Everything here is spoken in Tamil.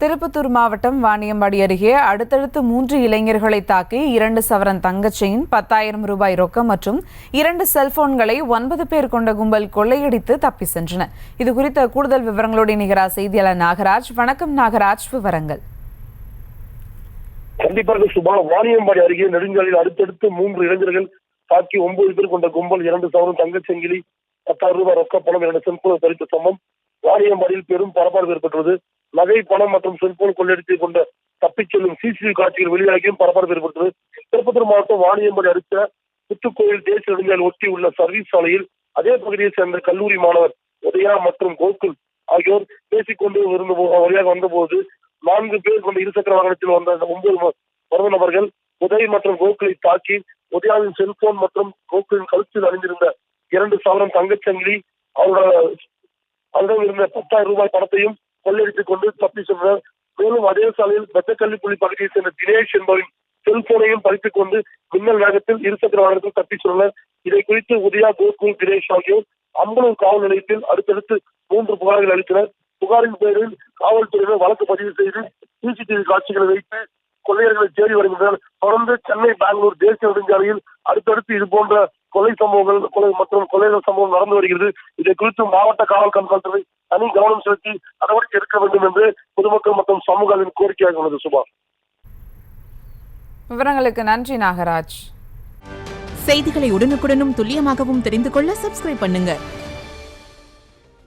திருப்பத்தூர் மாவட்டம் வாணியம்பாடி அருகே அடுத்தடுத்து 3 இளைஞர்களை தாக்கி 2 சவரன் தங்கச் செயின், 10,000 ரூபாய் ரொக்கம் மற்றும் 2 செல்போன்களை 9 பேர் கொண்ட கும்பல் கொள்ளையடித்து தப்பி சென்றன. இது குறித்த கூடுதல் விவரங்களோடு இணைகிறார் செய்தியாளர் நாகராஜ். வணக்கம் நாகராஜ், விவரங்கள். கண்டிப்பாக சுபா, வாணியம்பாடி அருகே நெடுஞ்சாலையில் அடுத்தடுத்து 3 இளைஞர்கள் தாக்கி 9 பேர் கொண்ட கும்பல் 2 சவரன் தங்கச் செங்கிலி, 10,000 ரூபாய் ரொக்க பணம், 2 செல்போன் பறித்த சம்பவம் வாணியம்பாடியில் பெரும் பரபரப்பு ஏற்பட்டுள்ளது. நகை, பணம் மற்றும் செல்போன் கொள்ளையடித்து கொண்ட தப்பிச் செல்லும் சிசிடிவி காட்சிகள் வெளியாகியும் பரபரப்பு ஏற்பட்டது. திருப்பத்தூர் மாவட்டம் வாணியம்பாடி அடுத்த புத்துக்கோயில் தேசிய நெடுஞ்சாலை ஒட்டி உள்ள சர்வீஸ் சாலையில் அதே பகுதியை சேர்ந்த கல்லூரி மாணவர் உதயா மற்றும் கோகுல் ஆகியோர் பேசிக்கொண்டு வழியாக வந்தபோது 4 பேர் கொண்ட இருசக்கர வாகனத்தில் வந்த 9 மர்ம நபர்கள் உதய் மற்றும் கோகுலை தாக்கி உதயாவின் செல்போன் மற்றும் கோகுலின் கழுத்தில் அணிந்திருந்த 2 சவரன் தங்கச்சங்கிலி, அவரிடம் இருந்த 10,000 ரூபாய் பணத்தையும் கொள்ளையடித்துக் கொண்டு தப்பி சென்றனர். மேலும் அதே சாலையில் பெத்தக்கல்லிப்புள்ளி பகுதியை சேர்ந்த தினேஷ் என்பவரின் செல்போனையும் பறித்துக் கொண்டு மின்னல் வேகத்தில் இருசக்கர வாகனத்தில் தப்பி சென்றனர். இதை குறித்து உதயா, கோகுல், தினேஷ் ஆகியோர் அம்பலூர் காவல் நிலையத்தில் அடுத்தடுத்து 3 புகார்கள் அளித்தனர். புகாரின் பேரில் காவல்துறையினர் வழக்கு பதிவு செய்து சிசிடிவி காட்சிகளை வைத்து கொள்ளையர்களை தேடி வருகின்றனர். தொடர்ந்து சென்னை, பெங்களூர் தேசிய நெடுஞ்சாலையில் அடுத்தடுத்து இதுபோன்ற கொலை சம்பவங்கள் மற்றும் கொலைகள் சம்பவம் நடந்து வருகிறது. இதை குறித்து மாவட்ட காவல் கண்காணித்துறை தனி கவனம் செலுத்தி நடவடிக்கை எடுக்க வேண்டும் என்று பொதுமக்கள் மற்றும் சமூகங்களின் கோரிக்கையாக உள்ளது. சுபா, விவரங்களுக்கு நன்றி நாகராஜ். செய்திகளை உடனுக்குடனும் துல்லியமாகவும் தெரிந்து கொள்ள சப்ஸ்கிரைப் பண்ணுங்க.